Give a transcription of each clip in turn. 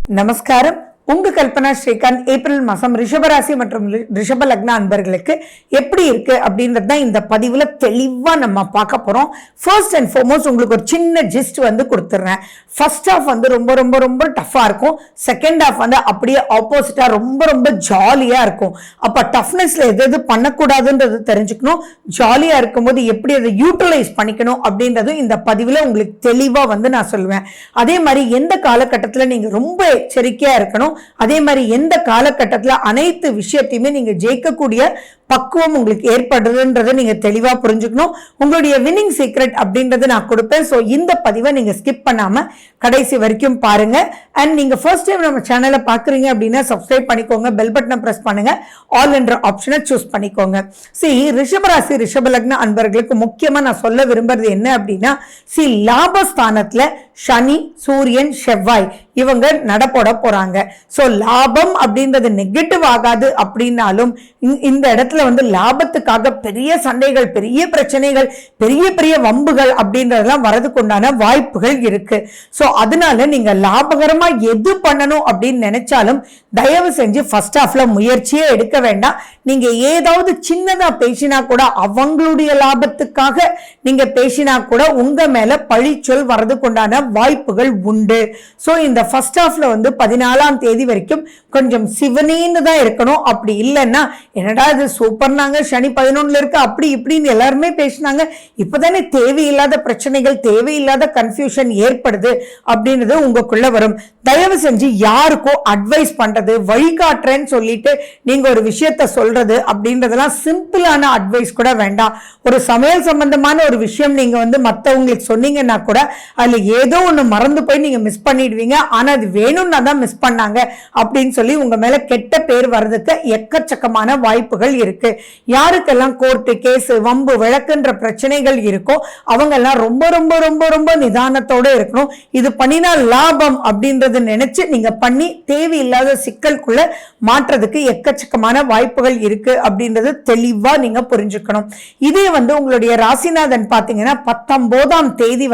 நமஸ்காரம். உங்க கல்பனா ஸ்ரீகாந்த். ஏப்ரல் மாசம் ரிஷபராசி மற்றும் ரிஷப லக்ன அன்பர்களுக்கு எப்படி இருக்கு அப்படின்றது தான் இந்த பதிவுல தெளிவா நம்ம பார்க்க போறோம். ஃபர்ஸ்ட் அண்ட் ஃபார்மோஸ்ட் உங்களுக்கு ஒரு சின்ன ஜிஸ்ட் கொடுத்துறேன். ஃபர்ஸ்ட் ஹாஃப் ரொம்ப ரொம்ப ரொம்ப டஃபா இருக்கும். செகண்ட் ஹாஃப் அப்படியே ஆப்போசிட்டா ரொம்ப ரொம்ப ஜாலியா இருக்கும். அப்ப டஃப்னஸ்ல எது பண்ணக்கூடாதுன்றது தெரிஞ்சுக்கணும். ஜாலியா இருக்கும்போது எப்படி அதை யூட்டிலைஸ் பண்ணிக்கணும் அப்படின்றதும் இந்த பதிவுல உங்களுக்கு தெளிவா நான் சொல்லுவேன். அதே மாதிரி எந்த காலகட்டத்தில் நீங்க ரொம்ப எச்சரிக்கையா இருக்கணும், அதே மாதிரி எந்த காலகட்டத்தில் அனைத்து விஷயத்தையுமே நீங்க ஜெயிக்கக்கூடிய பக்குவம் உங்களுக்கு ஏற்படுதுன்றதை நீங்க தெளிவா புரிஞ்சுக்கணும். உங்களுடைய வின்னிங் சீக்ரெட் அப்படின்றது நான் கொடுப்பேன். ஸோ இந்த பதிவை நீங்க ஸ்கிப் பண்ணாம கடைசி வரைக்கும் பாருங்க. அண்ட் நீங்க ஃபர்ஸ்ட் டைம் நம்ம சேனலை பாக்குறீங்க அப்படின்னா சப்ஸ்கிரைப் பண்ணிக்கோங்க, பெல் பட்டனை பிரஸ் பண்ணுங்க, ஆல் என்ற ஆப்ஷனை சூஸ் பண்ணிக்கோங்க. ரிஷபராசி ரிஷப லக்ன அன்பர்களுக்கு முக்கியமா நான் சொல்ல விரும்புறது என்ன அப்படின்னா, லாபஸ்தானத்துல சனி, சூரியன், செவ்வாய் இவங்க நடப்போட போறாங்க. சோ லாபம் அப்படின்றது நெகட்டிவ் ஆகாது அப்படின்னாலும் இந்த இடத்துல லாபத்துக்காக பெரிய சண்டைகள், பெரிய பிரச்சனைகள், பெரிய பெரிய வம்புகள் அப்படின்றதெல்லாம் வரதுக்கு உண்டான வாய்ப்புகள் இருக்கு. சோ அதனால நீங்க லாபகரமா எது பண்ணணும் அப்படின்னு நினைச்சாலும் தயவு செஞ்சு ஃபர்ஸ்ட் ஹாஃப்ல முயற்சியே எடுக்க வேண்டாம். நீங்க ஏதாவது சின்னதா பேசினா கூட, அவங்களுடைய லாபத்துக்காக நீங்க பேசினா கூட உங்க மேல பழிச்சொல் வரதுக்கு உண்டான வாய்ப்புகள் உண்டு. சோ இந்த ஃபர்ஸ்ட் ஹாஃப்ல 14ஆம் தேதி வரைக்கும் கொஞ்சம் சிவனேன்னு தான் இருக்கணும். அப்படி இல்லைன்னா என்னடா இது சூப்பர்னாங்க, சனி 11ல இருக்கு, அப்படி இப்படின்னு எல்லாருமே பேசினாங்க, இப்பதானே தேவையில்லாத பிரச்சனைகள், தேவையில்லாத கன்ஃபியூஷன் ஏற்படுது அப்படின்றது உங்களுக்குள்ள வரும். தயவு செஞ்சு யாருக்கோ அட்வைஸ் பண்றது, வழிகாட்டுறேன்னு சொல்லிட்டு நீங்க ஒரு விஷயத்த சொல்றது அப்படின்றதெல்லாம் சிம்பிளான அட்வைஸ் கூட வேண்டாம். ஒரு சமையல் சம்பந்தமான ஒரு விஷயம் நீங்க மத்தவங்களுக்கு சொன்னீங்கன்னா கூட அதுல ஏதோ ஒண்ணு மறந்து போய் நீங்க மிஸ் பண்ணிடுவீங்க. ஆனா அது வேணும்னா தான் மிஸ் பண்ணாங்க அப்படின்னு சொல்லி உங்க மேல கெட்ட பேர் வர்றதுக்கு எக்கச்சக்கமான வாய்ப்புகள் இருக்கு. யாருக்கெல்லாம் கோர்ட்டு கேஸ், வம்பு வழக்குன்ற பிரச்சனைகள் இருக்கோ அவங்க எல்லாம் ரொம்ப ரொம்ப ரொம்ப ரொம்ப நிதானத்தோட இருக்கணும். இது பண்ணினா லாபம் அப்படின்றது நினைச்சு நீங்க பண்ணி தேவையில்லாத சிக்கலுக்குள்ள மாற்றதுக்கு எக்கச்சக்கமான வாய்ப்புகள் இருக்கு அப்படின்றது தெளிவா நீங்க புரிஞ்சுக்கணும். இதே உங்களுடைய ராசிநாதன் பாத்தீங்கன்னா 19ஆம் தேதி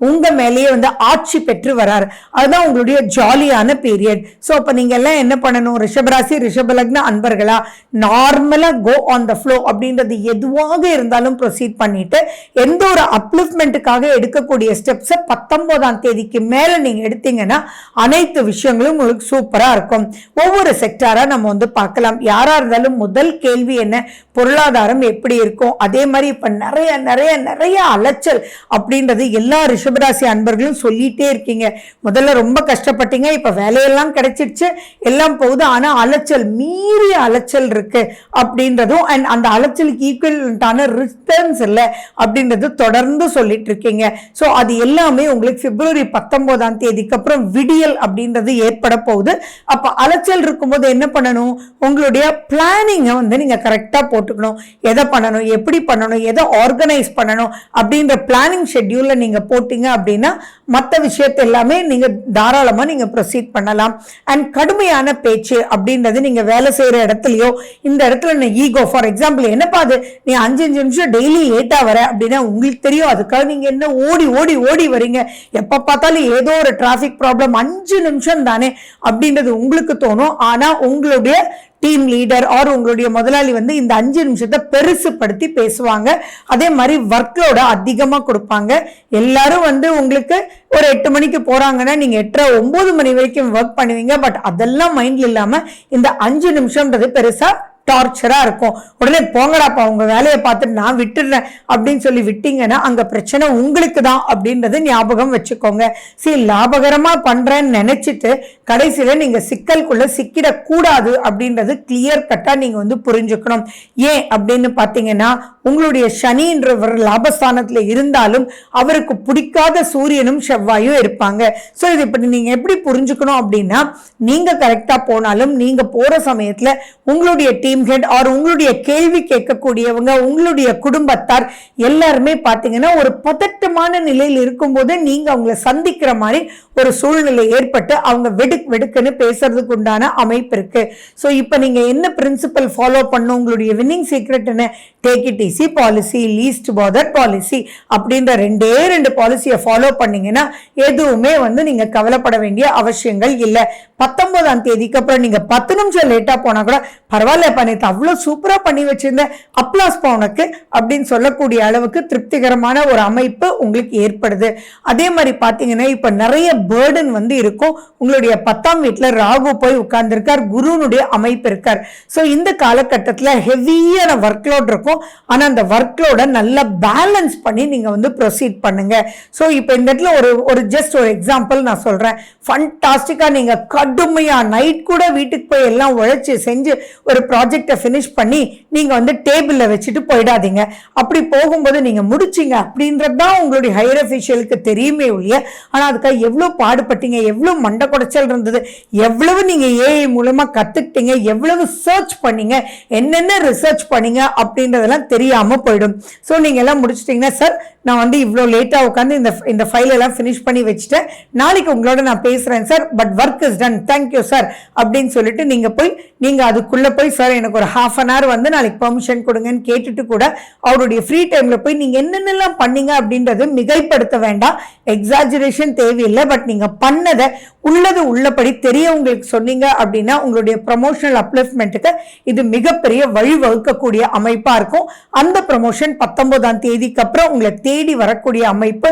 உங்க மேலேயே ஆட்சி பெற்று வரார். அதுதான் உங்களுடைய ஜாலியான பீரியட். சோ அப்ப நீங்க எல்லாம் என்ன பண்ணணும், ரிஷபராசி ரிஷப லக்ன அன்பர்களா, நார்மலா கோ ஆன் த ஃப்ளோ அப்படின்றது எதுவாக இருந்தாலும் ப்ரொசீட் பண்ணிட்டு எந்த ஒரு அப்லிஃப்ட்மெண்ட்டுக்காக எடுக்கக்கூடிய ஸ்டெப்ஸை 19ஆம் தேதிக்கு மேல நீங்க எடுத்தீங்கன்னா அனைத்து விஷயங்களும் உங்களுக்கு சூப்பரா இருக்கும். ஒவ்வொரு செக்டாரா நம்ம பார்க்கலாம். யாரா இருந்தாலும் முதல் கேள்வி என்ன, பொருளாதாரம் எப்படி இருக்கும். அதே மாதிரி இப்ப நிறைய நிறைய நிறைய அலைச்சல் அப்படின்றது எல்லா ரிஷபராசி அன்பர்களும் சொல்லிட்டே இருக்கீங்க. முதல்ல ரொம்ப கஷ்டப்பட்டீங்க, இப்ப வேலையெல்லாம் கிடைச்சிடுச்சு, எல்லாம் போகுது, ஆனா அலைச்சல் மீறிய அலைச்சல் இருக்கு அப்படின்றதும் அண்ட் அந்த அலைச்சலுக்கு ஈக்குவலான ரிட்டர்ன்ஸ் இல்லை அப்படின்றது தொடர்ந்து சொல்லிட்டு இருக்கீங்க. சோ அது எல்லாமே உங்களுக்கு பிப்ரவரி 19ஆம் தேதிக்கு அப்புறம் விடியல் அப்படின்றது ஏற்பட போகுது. அப்ப அலைச்சல் இருக்கும்போது என்ன பண்ணணும், உங்களுடைய பிளானிங்கை நீங்க கரெக்டா போட்டுக்கணும். எதை பண்ணணும், எப்படி பண்ணணும், எதை ஆர்கனைஸ் பண்ணணும் அப்படின்ற பிளானிங் ஷெட்யூல்ல நீங்க போட்டீங்க அப்படின்னா மற்ற விஷயத்தை எல்லாமே நீங்க தாராளமா நீங்க ப்ரொசீட் பண்ணலாம். அண்ட் கடுமையான பேச்சு அப்படின்றது நீங்க வேலை செய்யற இடத்துலயோ, இந்த இடத்துல ஈகோ, ஃபார் எக்ஸாம்பிள் என்னப்பா அது நீ 5 நிமிஷம் டெய்லி லேட்டா வர அப்படின்னா உங்களுக்கு தெரியும், அதுக்காக நீங்க என்ன ஓடி ஓடி ஓடி வரீங்க, எப்ப பார்த்தாலும் ஏதோ ஒரு டிராபிக் ப்ராப்ளம், 5 நிமிஷம் தானே அப்படின்றது உங்களுக்கு தோணும். ஆனா உங்களுடைய டீம் லீடர் ஆர் உங்களுடைய முதலாளி இந்த 5 நிமிஷத்தை பெருசுப்படுத்தி பேசுவாங்க. அதே மாதிரி ஒர்க்லோட அதிகமா கொடுப்பாங்க. எல்லாரும் உங்களுக்கு ஒரு 8 மணிக்கு போறாங்கன்னா நீங்க 8:30 9 மணி வரைக்கும் ஒர்க் பண்ணுவீங்க. பட் அதெல்லாம் மைண்ட்ல இல்லாம இந்த 5 நிமிஷம்ன்றது பெருசா டார்ச்சரா இருக்கும். உடனே போங்கடாப்பா உங்க வேலையை பார்த்துட்டு நான் விட்டுடுறேன் அப்படின்னு சொல்லி விட்டீங்கன்னா அங்க பிரச்சனை உங்களுக்கு தான் அப்படின்றது ஞாபகம் வச்சுக்கோங்க. லாபகரமா பண்றேன்னு நினைச்சிட்டு கடைசியில நீங்க சிக்கலுக்குள்ள சிக்கிடக்கூடாது அப்படின்றது கிளியர் கட்டா நீங்க புரிஞ்சுக்கணும். ஏன் அப்படின்னு பாத்தீங்கன்னா, உங்களுடைய சனின்றவர் லாபஸ்தானத்துல இருந்தாலும் அவருக்கு பிடிக்காத சூரியனும் செவ்வாயும் இருப்பாங்க. சோ இது இப்படி நீங்க எப்படி புரிஞ்சுக்கணும் அப்படின்னா, நீங்க கரெக்டா போனாலும் நீங்க போற சமயத்துல உங்களுடைய டீம் ஹெட் ஆர் உங்களுடைய கேள்வி கேட்கக்கூடியவங்க, உங்களுடைய குடும்பத்தார் எல்லாருமே பாத்தீங்கன்னா ஒரு பதட்டமான நிலையில் இருக்கும் போது நீங்க அவங்களை சந்திக்கிற மாதிரி ஒரு சூழ்நிலை ஏற்பட்டு அவங்க வெடுக்குன்னு பேசுறதுக்கு உண்டான அமைப்பு இருக்கு. சோ இப்ப நீங்க என்ன பிரின்சிபல் ஃபாலோ பண்ணும், உங்களுடைய வின்னிங் சீக்ரெட் என்ன, take it easy policy, least bother policy அப்படின்ற ரெண்டு பாலிசியை ஃபாலோ பண்ணீங்கன்னா எதுவுமே வந்து நீங்க கவலைப்பட வேண்டிய அவசியங்கள் இல்லை. 19ஆம் தேதிக்கு அப்புறம் நீங்க 10 நிமிஷம் லேட்டா போனா கூட பரவாயில்ல, நேத்து அவ்வளவு சூப்பரா பண்ணி வச்சிருந்த, அப்ளாஸ் உனக்கு அப்படின்னு சொல்லக்கூடிய அளவுக்கு திருப்திகரமான ஒரு அமைப்பு உங்களுக்கு ஏற்படுது. அதே மாதிரி பாத்தீங்கன்னா இப்ப நிறைய பேர்டன் வந்து இருக்கும். உங்களுடைய 10ஆம் வீட்டுல ராகு போய் உட்கார்ந்துருக்கார், குருனுடைய அமைப்பு இருக்கார். சோ இந்த காலகட்டத்துல ஹெவியான ஒர்க் லோட் இருக்கும். ஆனா அந்த ஒர்க் லோட நல்லா பேலன்ஸ் பண்ணி நீங்க வந்து ப்ரொசீட் பண்ணுங்க. சோ இப்ப இந்த இடத்துல ஒரு ஜஸ்ட் ஒரு எக்ஸாம்பிள் நான் சொல்றேன். ஃபண்டாஸ்டிக்கா நீங்க கடுமையா நைட் கூட வீட்டுக்கு போய் எல்லாம் உழைச்சு செஞ்சு ஒரு ப்ராஜெக்டை ஃபினிஷ் பண்ணி நீங்க வந்து டேபிள்ல வச்சுட்டு போயிடாதீங்க. அப்படி போகும்போது நீங்க முடிச்சீங்க அப்படின்றது தான் உங்களுடைய ஹையர் அஃபிஷியலுக்கு தெரியுமே ஒழிய, ஆனா அதுக்காக எவ்வளவு பாடுபட்டீங்க, எவ்வளவு மண்டை குடைச்சல் இருந்தது, எவ்வளவு நீங்க ஏஐ மூலமா கத்துக்கிட்டீங்க, எவ்வளவு சர்ச் பண்ணீங்க, என்னென்ன ரிசர்ச் பண்ணீங்க அப்படின்றதெல்லாம் தெரியாம போயிடும். ஸோ நீங்க எல்லாம் முடிச்சிட்டீங்கன்னா, சார் நான் வந்து இவ்வளோ லேட்டா உட்காந்து இந்த ஃபைல் எல்லாம் ஃபினிஷ் பண்ணி வச்சுட்டேன், நாளைக்கு உங்களோட நான் பேசுறேன் sir, but work is done, thank you sir அப்படின்னு சொல்லிட்டு நீங்க அதுக்குள்ள போய் சார் எனக்கு ஒரு ½ an hour வந்து நாளைக்கு பெர்மிஷன் கொடுங்கன்னு கேட்டுட்டு கூட அவருடைய ஃப்ரீ டைம்ல போய் நீங்க என்னென்னலாம் பண்ணீங்க அப்படின்றது மிகைப்படுத்த வேண்டாம், எக்ஸாஜரேஷன் தேவையில்லை. பட் நீங்க பண்ணதை உள்ளது உள்ளபடி தெரியவங்களுக்கு சொன்னீங்க அப்படின்னா உங்களுடைய ப்ரமோஷனல் அப்லிஃப்ட்மெண்ட்டுக்கு இது மிகப்பெரிய வழிவகுக்கக்கூடிய அமைப்பா இருக்கும். அந்த ப்ரமோஷன் 19ஆம் தேதிக்கு அப்புறம் உங்களை தேடி வரக்கூடிய அமைப்பு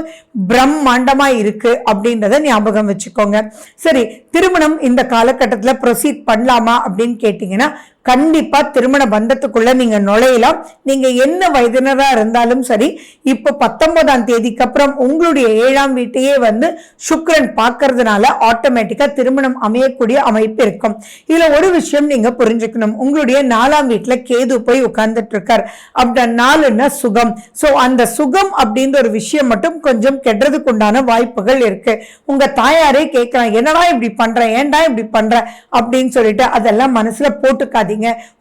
பிரம்மாண்டமா இருக்கு அப்படின்றத ஞாபகம் வச்சுக்கோங்க. சரி, திருமணம் இந்த காலகட்டத்தில் ப்ரொசீட் பண்ணலாமா அப்படின்னு கேட்டீங்கன்னா கண்டிப்பா திருமண பந்தத்துக்குள்ள நீங்க நுழையலாம். நீங்க என்ன வயதினரா இருந்தாலும் சரி, இப்ப 19ஆம் தேதிக்கு அப்புறம் உங்களுடைய 7ஆம் வீட்டையே வந்து சுக்கிரன் பார்க்கறதுனால ஆட்டோமேட்டிக்கா திருமணம் அமையக்கூடிய அமைப்பு இருக்கும். இதுல ஒரு விஷயம் நீங்க புரிஞ்சுக்கணும், உங்களுடைய 4ஆம் வீட்டுல கேது போய் உட்கார்ந்துட்டு இருக்கார். அப்படி 4ன்னா சுகம். சோ அந்த சுகம் அப்படின்ற ஒரு விஷயம் மட்டும் கொஞ்சம் கெடுறதுக்கு உண்டான வாய்ப்புகள் இருக்கு. உங்க தாயாரே கேட்கலாம், என்னடா இப்படி பண்ற, ஏன்டா இப்படி பண்ற அப்படின்னு சொல்லிட்டு அதெல்லாம் மனசுல போட்டுக்காது.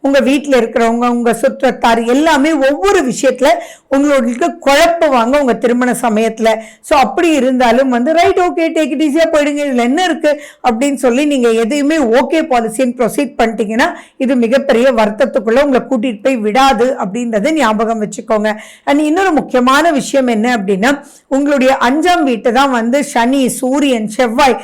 உங்க வீட்டுல இருக்கிறவங்க, உங்க சுற்றத்தார் எல்லாமே ஒவ்வொரு விஷயத்துல உங்களுக்கு குழப்புவாங்க உங்க திருமண சமயத்துல. சோ அப்படி இருந்தாலும் வந்து ரைட், ஓகே, டேக் இட் ஈஸியா போயிடுங்க, இதுல என்ன இருக்கு அப்படின்னு சொல்லி நீங்க எதையுமே ஓகே பாலிசின்னு ப்ரொசீட் பண்ணிட்டீங்கன்னா இது மிகப்பெரிய வருத்தத்துக்குள்ள உங்களை கூட்டிட்டு போய் விடாது அப்படின்றத ஞாபகம் வச்சுக்கோங்க. அண்ட் இன்னொரு முக்கியமான விஷயம் என்ன அப்படின்னா, உங்களுடைய 5ஆம் வீட்டை தான் வந்து சனி, சூரியன், செவ்வாய்,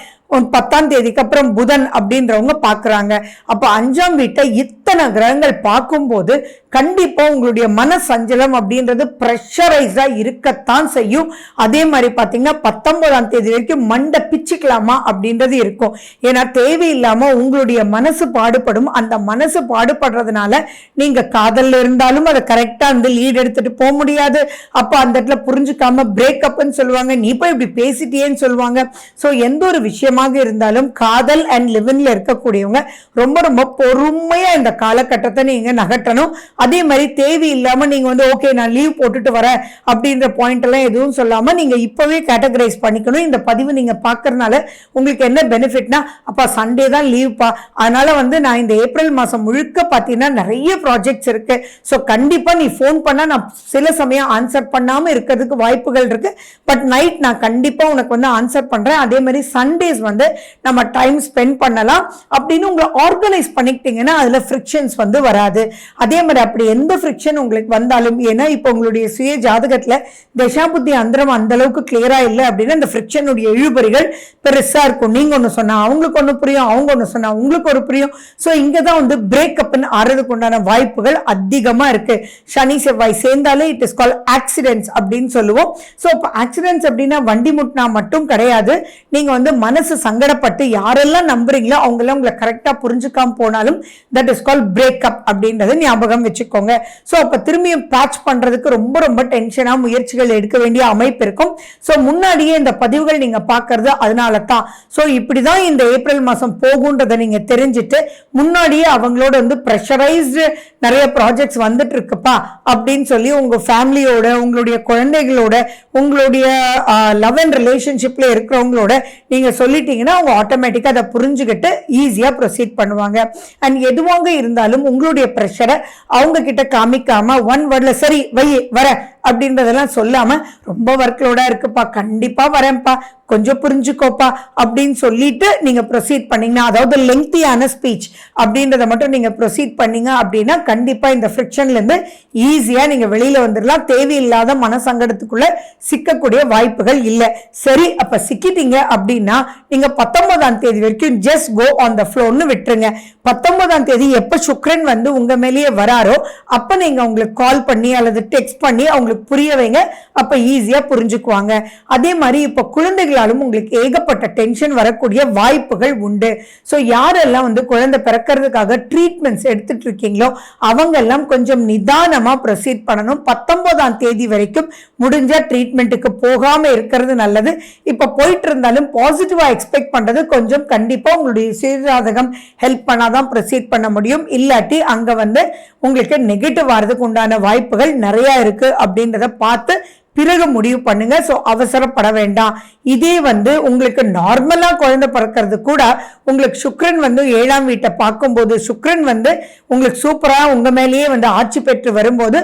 10ஆம் தேதிக்கு அப்புறம் புதன் அப்படின்றவங்க பாக்குறாங்க. அப்ப 5ஆம் வீட்டை இத்தனை கிரகங்கள் பார்க்கும்போது கண்டிப்பா உங்களுடைய மன சஞ்சலம் அப்படின்றது பிரஷரைஸா இருக்கத்தான் செய்யும். அதே மாதிரி பாத்தீங்கன்னா 19ஆம் தேதி வரைக்கும் மண்டை பிச்சுக்கலாமா அப்படின்றது இருக்கும். ஏன்னா தேவையில்லாம உங்களுடைய மனசு பாடுபடும். அந்த மனசு பாடுபடுறதுனால நீங்க காதல்ல இருந்தாலும் அதை கரெக்டா வந்து லீட் எடுத்துட்டு போக முடியாது. அப்ப அந்த இடத்துல புரிஞ்சுக்காம பிரேக்கப்னு சொல்லுவாங்க, நீ போய் இப்படி பேசிட்டியேன்னு சொல்லுவாங்க. சோ எந்த ஒரு விஷயம் இருந்தாலும் காதல் அண்ட் லிவின்ல இருக்கக்கூடியவங்க ரொம்ப ரொம்ப பொறுமையா இந்த காலகட்டத்தை நீங்க நகட்டணும். அதே மாதிரி தேவையில்லாம நீங்க வந்து ஓகே நான் லீவ் போட்டுட்டு வரேன் அப்படின்ற பாயிண்ட் எல்லாம் எதுவும் சொல்லாம நீங்க இப்பவே கேட்டகரைஸ் பண்ணிக்கணும். இந்த பதிவு நீங்க பாக்குறதுனால உங்களுக்கு என்ன பெனிஃபிட்னா, அப்பா சண்டே தான் லீவ்ப்பா, அதனால வந்து நான் இந்த ஏப்ரல் மாசம் முழுக்க பாத்தீங்கன்னா நிறைய ப்ராஜெக்ட்ஸ் இருக்கு. ஸோ கண்டிப்பா நீ ஃபோன் பண்ணா நான் சில சமயம் ஆன்சர் பண்ணாம இருக்கிறதுக்கு வாய்ப்புகள் இருக்கு. பட் நைட் நான் கண்டிப்பா உனக்கு வந்து ஆன்சர் பண்றேன். அதே மாதிரி சண்டேஸ் வந்து நம்ம டைம் ஸ்பெண்ட் பண்ணலாம் அப்படின்னு உங்களை ஆர்கனைஸ் பண்ணிக்கிட்டீங்கன்னா அதுல ஃப்ரிக்ஷன்ஸ் வந்து வராது. அதே மாதிரி அப்படி எந்த ஃப்ரிக்ஷன் உங்களுக்கு வந்தாலும், ஏன்னா இப்போ உங்களுடைய சுய ஜாதகத்துல தசாபுத்தி அந்தரம் அந்த அளவுக்கு கிளியரா இல்லை அப்படின்னா அந்த ஃப்ரிக்ஷனுடைய இழுபறிகள் பெருசா இருக்கும். நீங்க ஒண்ணு சொன்னா அவங்களுக்கு ஒண்ணு புரியும், அவங்க ஒண்ணு சொன்னா உங்களுக்கு ஒரு புரியும். சோ இங்கதான் வந்து பிரேக்கப்னு ஆறதுக்கு உண்டான வாய்ப்புகள் அதிகமா இருக்கு. சனி செவ்வாய் சேர்ந்தாலே இட் இஸ் கால் ஆக்சிடென்ட்ஸ் அப்படின்னு சொல்லுவோம். சோ இப்போ ஆக்சிடென்ட்ஸ் அப்படின்னா வண்டி முட்டினா மட்டும் கிடையாது. நீங்க வந்து மனசு சங்கடப்பட்டு யாரெல்லாம் நம்புறீங்களோ அவங்க எல்லாம் உங்களை கரெக்டா புரிஞ்சுக்காம போனாலும் தட் இஸ் கால் பிரேக்கப் அப்படின்றத ஞாபகம் வச்சுக்கோங்க. சோ அப்ப திரும்பியும் பேட்ச் பண்றதுக்கு ரொம்ப ரொம்ப டென்ஷனா முயற்சிகள் எடுக்க வேண்டிய அமைப்பு இருக்கும். சோ முன்னாடியே இந்த பதிவுகள் நீங்க பாக்குறது அதனால தான். சோ இப்படிதான் இந்த ஏப்ரல் மாசம் போகுன்றதை நீங்க தெரிஞ்சுட்டு முன்னாடியே அவங்களோட வந்து பிரஷரைஸ்டு நிறைய ப்ராஜெக்ட்ஸ் வந்துட்டு இருக்குப்பா அப்படின்னு சொல்லி உங்க ஃபேமிலியோட, உங்களுடைய குழந்தைகளோட, உங்களுடைய லவ் அண்ட் ரிலேஷன்ஷிப்ல இருக்கிறவங்களோட நீங்க சொல்லிட்டீங்கன்னா அவங்க ஆட்டோமேட்டிக்கா அதை புரிஞ்சுக்கிட்டு ஈஸியா ப்ரொசீட் பண்ணுவாங்க. அண்ட் எதுவாக இருந்தாலும் உங்களுடைய ப்ரெஷரை அவங்க கிட்ட காமிக்காம ஒன் வேர்ட்ல சரி வை வர அப்படின்றதெல்லாம் சொல்லாம ரொம்ப ஒர்க்லோடா இருக்குப்பா, கண்டிப்பா வரேன்ப்பா, கொஞ்சம் புரிஞ்சுக்கோப்பா அப்படின்னு சொல்லிட்டு நீங்க ப்ரொசீட் பண்ணீங்கன்னா, அதாவது லெங்க்தியான ஸ்பீச் அப்படின்றத மட்டும் நீங்க ப்ரொசீட் பண்ணீங்க அப்படின்னா கண்டிப்பா இந்த ஃப்ரிக்ஷன்ல இருந்து ஈஸியா நீங்க வெளியில வந்துடலாம். தேவையில்லாத மனசங்கடத்துக்குள்ள சிக்கக்கூடிய வாய்ப்புகள் இல்லை. சரி, அப்ப சிக்கிட்டீங்க அப்படின்னா நீங்க 19ஆம் தேதி வரைக்கும் ஜஸ்ட் கோ ஆன் த ஃப்ளோன்னு விட்டுருங்க. 19ஆம் தேதி எப்ப சுக்ரன் வந்து உங்க மேலேயே வராரோ அப்ப நீங்க உங்களுக்கு கால் பண்ணி அல்லது டெக்ஸ்ட் பண்ணி அவங்களுக்கு புரிய வைங்க. அப்ப ஈஸியா புரிஞ்சுக்குவாங்க. அதே மாதிரி இப்ப குழந்தைகளாலும் உங்களுக்கு ஏகப்பட்ட டென்ஷன் வரக்கூடிய வாய்ப்புகள் உண்டு. ஸோ யாரெல்லாம் வந்து குழந்தை பிறக்கிறதுக்காக ட்ரீட்மெண்ட்ஸ் எடுத்துட்டு இருக்கீங்களோ அவங்க எல்லாம் கொஞ்சம் நிதானமா ப்ரொசீட் பண்ணணும். 19ஆம் தேதி வரைக்கும் முடிஞ்ச ட்ரீட்மெண்ட்டுக்கு போகாம இருக்கிறது நல்லது. இப்ப போயிட்டு இருந்தாலும் பாசிட்டிவா எக்ஸ்பெக்ட் பண்றது கொஞ்சம் கண்டிப்பா உங்களுடைய சுயஜாதகம் ஹெல்ப் பண்ணாதான் ப்ரொசீட் பண்ண முடியும். இல்லாட்டி அங்க வந்து உங்களுக்கு நெகட்டிவ் வரதுக்கு உண்டான வாய்ப்புகள் நிறைய இருக்கு அப்படின்றத பார்த்து பிறகு முடிவு பண்ணுங்க. ஸோ அவசரப்பட வேண்டாம். இதே வந்து உங்களுக்கு நார்மலா குழந்தை பிறக்கிறது கூட உங்களுக்கு சுக்ரன் வந்து 7ஆம் வீட்டை பார்க்கும்போது சுக்ரன் வந்து உங்களுக்கு சூப்பரா உங்க மேலேயே வந்து ஆட்சி பெற்று வரும்போது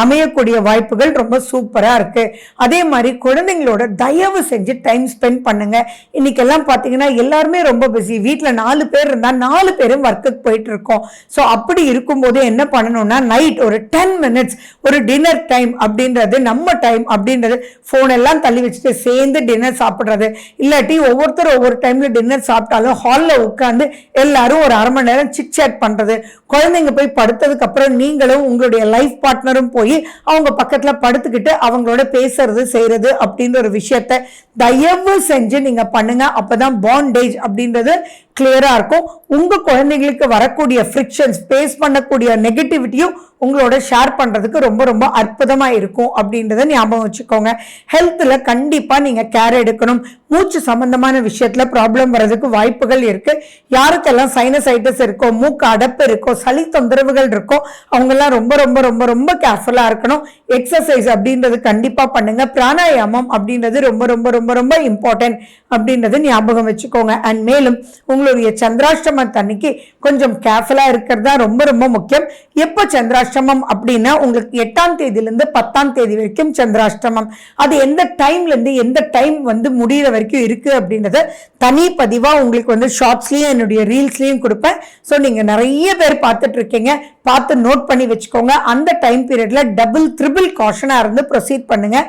அமையக்கூடிய வாய்ப்புகள் ரொம்ப சூப்பரா இருக்கு. அதே மாதிரி குழந்தைங்களோட தயவு செஞ்சு டைம் ஸ்பெண்ட் பண்ணுங்க. இன்னைக்கெல்லாம் பாத்தீங்கன்னா எல்லாருமே ரொம்ப பிஸி. வீட்டுல 4 பேர் இருந்தா 4 பேரும் ஒர்க்குக்கு போயிட்டு இருக்கோம். ஸோ அப்படி இருக்கும்போது என்ன பண்ணணும்னா நைட் ஒரு 10 மினிட்ஸ் ஒரு டின்னர் டைம் அப்படின்றது நம்ம டைம் அப்படின்றது போன் எல்லாம் தள்ளி வச்சுட்டு சேர்ந்து டின்னர் சாப்பிடுறது. இல்லாட்டி ஒவ்வொருத்தர் ஒவ்வொரு டைம்ல டின்னர் சாப்பிட்டாலும் ஹால்ல உட்காந்து எல்லாரும் ஒரு அரை மணி நேரம் சிட் சாட் பண்றது. குழந்தைங்க போய் படுத்ததுக்கு அப்புறம் நீங்களும் உங்களுடைய லைஃப் பார்ட்னரும் போய் அவங்க பக்கத்துல படுத்துக்கிட்டு அவங்களோட பேசுறது செய்யறது அப்படின்ற ஒரு விஷயத்த தயவு செஞ்சு நீங்க பண்ணுங்க. அப்பதான் பாண்டேஜ் அப்படின்றது கிளியரா இருக்கும். உங்க குழந்தைங்களுக்கு வரக்கூடிய ஃப்ரிக்ஷன்ஸ் பேஸ் பண்ணக்கூடிய நெகட்டிவிட்டியும் உங்களோட ஷேர் பண்றதுக்கு ரொம்ப ரொம்ப அற்புதமா இருக்கும் அப்படின்றத ஞாபகம் வச்சுக்கோங்க. ஹெல்த்ல கண்டிப்பா நீங்க கேர் எடுக்கணும். மூச்சு சம்பந்தமான விஷயத்துல ப்ராப்ளம் வர்றதுக்கு வாய்ப்புகள் இருக்கு. யாருக்கெல்லாம் சைனசைட்டிஸ் இருக்கோ, மூக்கு அடப்பு இருக்கோ, சளி தொந்தரவுகள் இருக்கோ அவங்க எல்லாம் ரொம்ப ரொம்ப ரொம்ப ரொம்ப கேர்ஃபுல்லா இருக்கணும். எக்ஸசைஸ் அப்படின்றது கண்டிப்பா பண்ணுங்க. பிராணாயாமம் அப்படின்றது ரொம்ப ரொம்ப ரொம்ப ரொம்ப இம்பார்ட்டன்ட் அப்படின்றது ஞாபகம் வச்சுக்கோங்க. அண்ட் மேலும் உங்களுடைய சந்திராஷ்டமம் அன்னைக்கு கொஞ்சம் கேர்ஃபுல்லா இருக்கிறது தான் ரொம்ப ரொம்ப முக்கியம். எப்போ சந்திராஷ்டமம் அப்படின்னா உங்களுக்கு 8ஆம் தேதியிலிருந்து 10ஆம் தேதி வரைக்கும் சந்திராஷ்டமம். அது எந்த டைம்ல இருந்து எந்த டைம் வந்து முடிகிற வரைக்கும் இருக்கு அப்படின்றத தனி பதிவா உங்களுக்கு வந்து ஷார்ட்ஸ்லயும் என்னுடைய ரீல்ஸ்லயும் கொடுப்பேன். ஸோ நீங்க நிறைய பேர் பார்த்துட்டு இருக்கீங்க, பார்த்து நோட் பண்ணி வச்சுக்கோங்க. அந்த டைம் பீரியட்ல டபுள் ட்ரிபிள் காஷனா இருந்து ப்ரொசீட் பண்ணுங்க.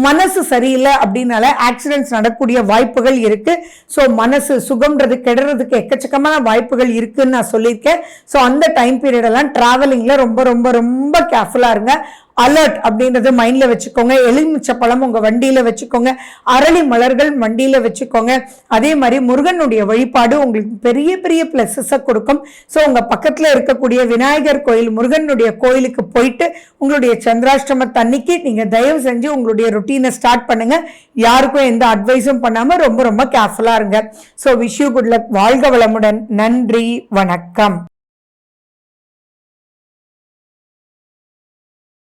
மனசு சரியில்லை அப்படின்னால ஆக்சிடென்ட்ஸ் நடக்கக்கூடிய வாய்ப்புகள் இருக்கு. ஸோ மனசு சுகம்ன்றது கெடுறதுக்கு எக்கச்சக்கமான வாய்ப்புகள் இருக்குன்னு நான் சொல்லியிருக்கேன். ஸோ அந்த டைம் பீரியட் எல்லாம் டிராவலிங்ல ரொம்ப ரொம்ப ரொம்ப கேர்ஃபுல்லா இருங்க. அலர்ட் அப்படின்றது மைண்ட்ல வச்சுக்கோங்க. எலுமிச்சை பழம் உங்க வண்டியில வச்சுக்கோங்க. அரளி மலர்கள் வண்டியில வச்சுக்கோங்க. அதே மாதிரி முருகனுடைய வழிபாடு உங்களுக்கு பெரிய பெரிய பிளஸஸ கொடுக்கும். ஸோ உங்க பக்கத்துல இருக்கக்கூடிய விநாயகர் கோயில், முருகனுடைய கோயிலுக்கு போயிட்டு உங்களுடைய சந்திராஷ்டம தண்ணிக்கு நீங்க தயவு செஞ்சு உங்களுடைய ரொட்டீனை ஸ்டார்ட் பண்ணுங்க. யாருக்கும் எந்த அட்வைஸும் பண்ணாம ரொம்ப ரொம்ப கேர்ஃபுல்லா இருங்க. So wish you good luck. வாழ்க வளமுடன். நன்றி, வணக்கம்.